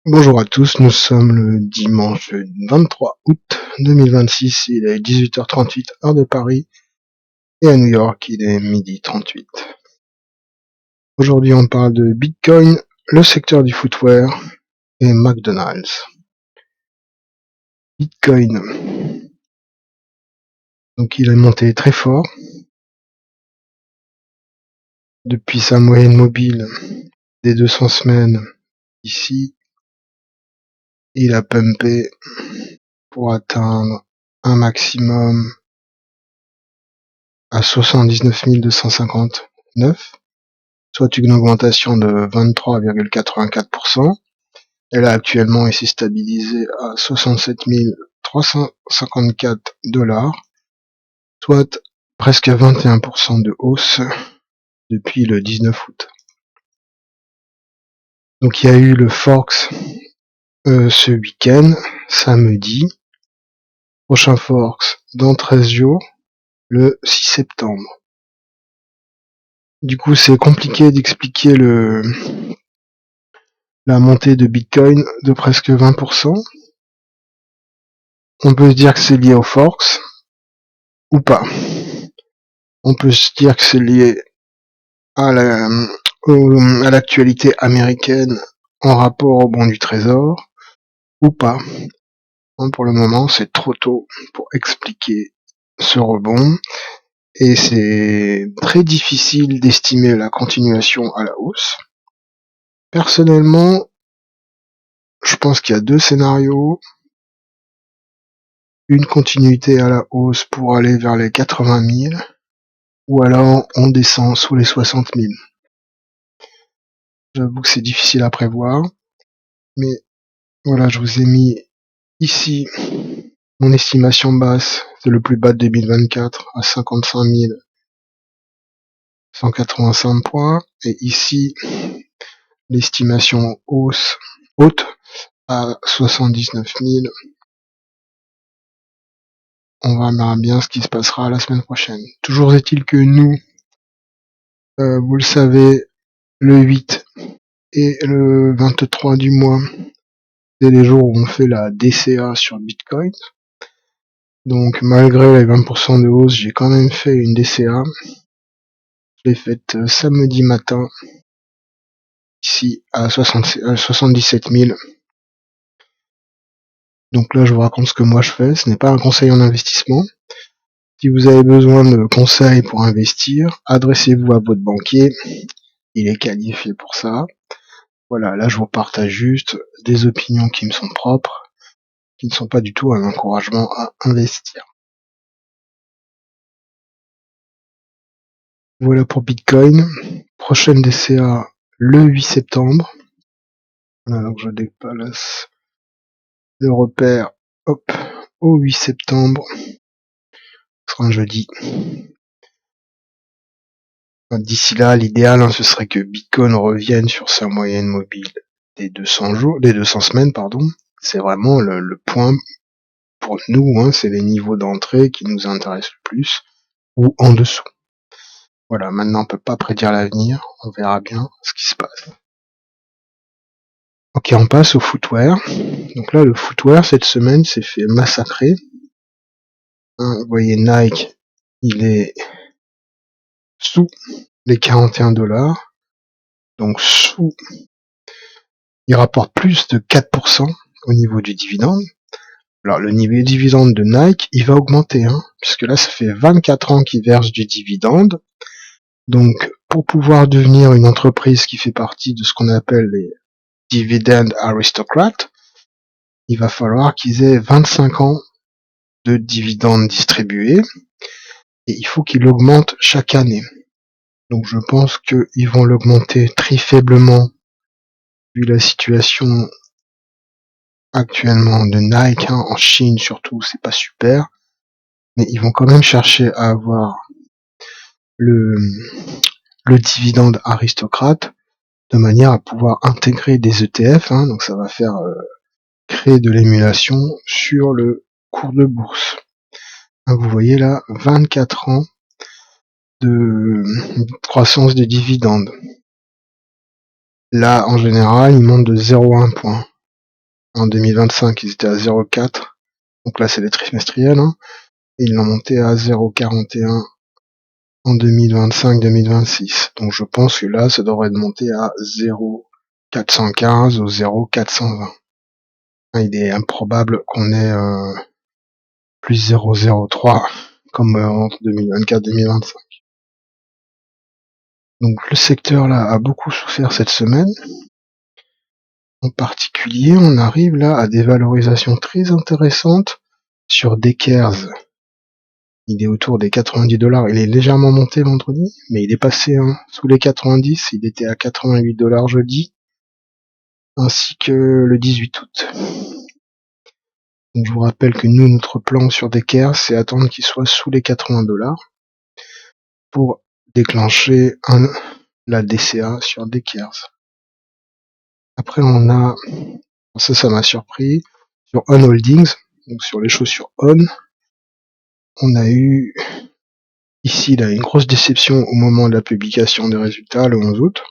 Bonjour à tous, nous sommes le dimanche 23 août 2026, il est 18h38 heure de Paris et à New York il est midi 38. Aujourd'hui on parle de Bitcoin, le secteur du footwear et McDonald's. Bitcoin, donc il est monté très fort depuis sa moyenne mobile des 200 semaines ici, il a pumpé pour atteindre un maximum à 79 259, soit une augmentation de 23,84%. Elle a actuellement et s'est stabilisée à 67 354 $, soit presque 21% de hausse depuis le 19 août. Donc il y a eu le Forks ce week-end, samedi. Prochain Forks dans 13 jours, le 6 septembre. Du coup, c'est compliqué d'expliquer la montée de Bitcoin de presque 20%. On peut se dire que c'est lié aux Forks, ou pas. On peut se dire que c'est lié à l'actualité américaine en rapport au bon du trésor, ou pas. Pour le moment, c'est trop tôt pour expliquer ce rebond, et c'est très difficile d'estimer la continuation à la hausse. Personnellement, je pense qu'il y a deux scénarios. Une continuité à la hausse pour aller vers les 80 000, ou alors on descend sous les 60 000. J'avoue que c'est difficile à prévoir, mais voilà, je vous ai mis ici mon estimation basse, c'est le plus bas de 2024 à 55 185 points, et ici l'estimation haute à 79 000. On verra bien ce qui se passera la semaine prochaine. Toujours est-il que nous, vous le savez, le 8 et le 23 du mois, c'est les jours où on fait la DCA sur Bitcoin. Donc malgré les 20% de hausse, j'ai quand même fait une DCA. Je l'ai faite samedi matin, ici à 77 000. Donc là, je vous raconte ce que moi je fais. Ce n'est pas un conseil en investissement. Si vous avez besoin de conseils pour investir, adressez-vous à votre banquier. Il est qualifié pour ça. Voilà, là je vous partage juste des opinions qui me sont propres, qui ne sont pas du tout un encouragement à investir. Voilà pour Bitcoin. Prochaine DCA le 8 septembre. Voilà, donc je déplace le repère, hop, au 8 septembre. Ce sera un jeudi. D'ici là, l'idéal, ce serait que Bitcoin revienne sur sa moyenne mobile des 200 semaines, pardon. C'est vraiment le point pour nous, c'est les niveaux d'entrée qui nous intéressent le plus, ou en dessous. Voilà, maintenant on peut pas prédire l'avenir, on verra bien ce qui se passe. Ok, on passe au footwear. Donc là, le footwear, cette semaine, s'est fait massacrer. Vous voyez, Nike, il est sous les 41 $. Donc il rapporte plus de 4% au niveau du dividende. Alors le niveau du dividende de Nike, il va augmenter, puisque là, ça fait 24 ans qu'il verse du dividende. Donc, pour pouvoir devenir une entreprise qui fait partie de ce qu'on appelle les dividend aristocrates, il va falloir qu'ils aient 25 ans de dividendes distribués, et il faut qu'ils l'augmentent chaque année. Donc je pense qu'ils vont l'augmenter très faiblement, vu la situation actuellement de Nike, en Chine surtout, c'est pas super, mais ils vont quand même chercher à avoir le dividende aristocrate, de manière à pouvoir intégrer des ETF, donc ça va faire créer de l'émulation sur le cours de bourse. Vous voyez là, 24 ans de croissance des dividendes. Là, en général, il monte de 0,1 point. En 2025, ils étaient à 0,4. Donc là, c'est les trimestriels. Hein. Et ils l'ont monté à 0,41 en 2025-2026. Donc je pense que là, ça devrait monter à 0,415 ou 0,420. Il est improbable qu'on ait plus 0,03 comme entre 2024-2025. Donc le secteur là a beaucoup souffert cette semaine. En particulier, on arrive là à des valorisations très intéressantes sur Dekers. Il est autour des 90 $. Il est légèrement monté vendredi, mais il est passé sous les 90. Il était à 88 $ jeudi, ainsi que le 18 août. Donc je vous rappelle que nous, notre plan sur Dekers, c'est attendre qu'il soit sous les 80 $ pour déclencher la DCA sur Dekers. Après, on a, ça m'a surpris, sur On Holdings, donc sur les chaussures On, on a eu ici là une grosse déception au moment de la publication des résultats le 11 août,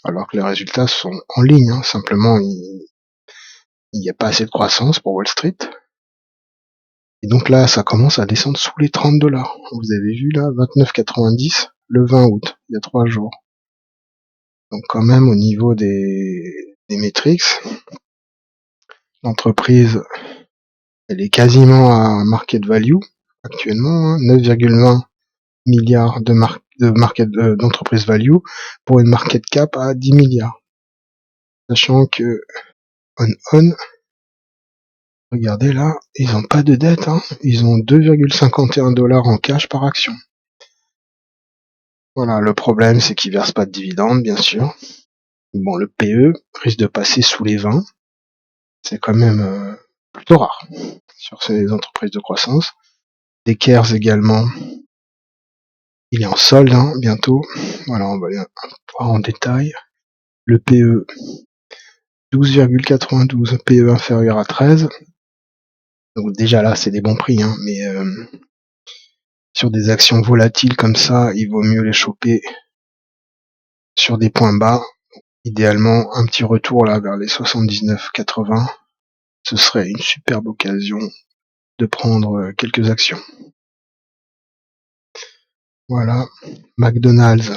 alors que les résultats sont en ligne, hein, simplement il n'y a pas assez de croissance pour Wall Street. Et donc là, ça commence à descendre sous les 30 $. Vous avez vu là, 29,90 le 20 août, il y a 3 jours. Donc quand même au niveau des metrics, l'entreprise elle est quasiment à market value actuellement, hein, 9,20 milliards d'entreprise value pour une market cap à 10 milliards. Sachant que On, regardez là, ils n'ont pas de dette, hein, ils ont 2,51 $ en cash par action. Voilà, le problème c'est qu'ils versent pas de dividendes, bien sûr. Bon, le PE risque de passer sous les 20. C'est quand même plutôt rare sur ces entreprises de croissance. Dekers également, il est en solde bientôt. Voilà, on va aller voir en détail. Le PE 12,92, PE inférieur à 13. Donc déjà là, c'est des bons prix, hein, mais sur des actions volatiles comme ça, il vaut mieux les choper sur des points bas. Idéalement, un petit retour là vers les 79,80. Ce serait une superbe occasion de prendre quelques actions. Voilà, McDonald's.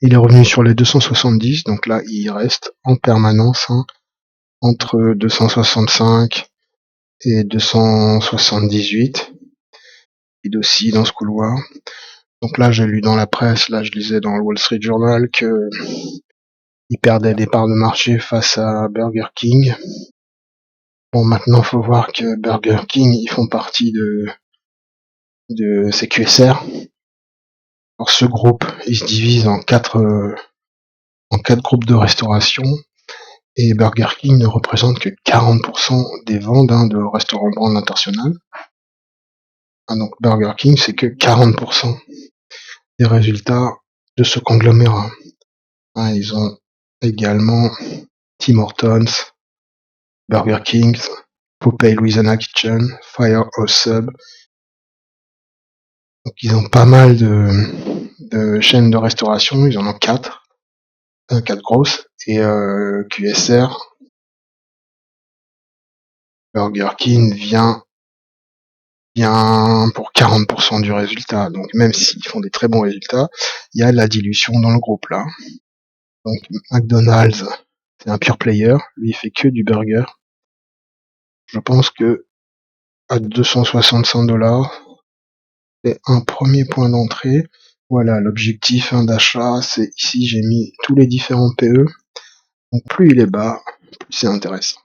Il est revenu sur les 270, donc là il reste en permanence entre 265 et 278. Il oscille dans ce couloir. Donc là j'ai lu dans la presse, là je lisais dans le Wall Street Journal que il perdait des parts de marché face à Burger King. Bon, maintenant faut voir que Burger King ils font partie de CQSR. Alors ce groupe il se divise en quatre groupes de restauration. Et Burger King ne représente que 40% des ventes de restaurants brand international. Donc Burger King, c'est que 40% des résultats de ce conglomérat. Ils ont également Tim Hortons, Burger King, Popeye Louisiana Kitchen, Firehouse Sub. Donc ils ont pas mal de chaînes de restauration, ils en ont 4 grosses, et QSR, Burger King vient pour 40% du résultat. Donc même s'ils font des très bons résultats, il y a de la dilution dans le groupe là. Donc McDonald's, c'est un pure player, lui il fait que du burger. Je pense que à 265 $, c'est un premier point d'entrée. Voilà, l'objectif d'achat, c'est ici j'ai mis tous les différents PE. Donc plus il est bas, plus c'est intéressant.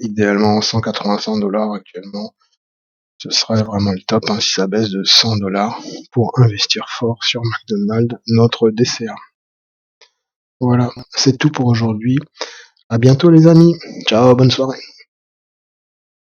Idéalement 185 $ actuellement. Ce serait vraiment le top si ça baisse de 100 $ pour investir fort sur McDonald's, notre DCA. Voilà, c'est tout pour aujourd'hui. À bientôt les amis. Ciao, bonne soirée.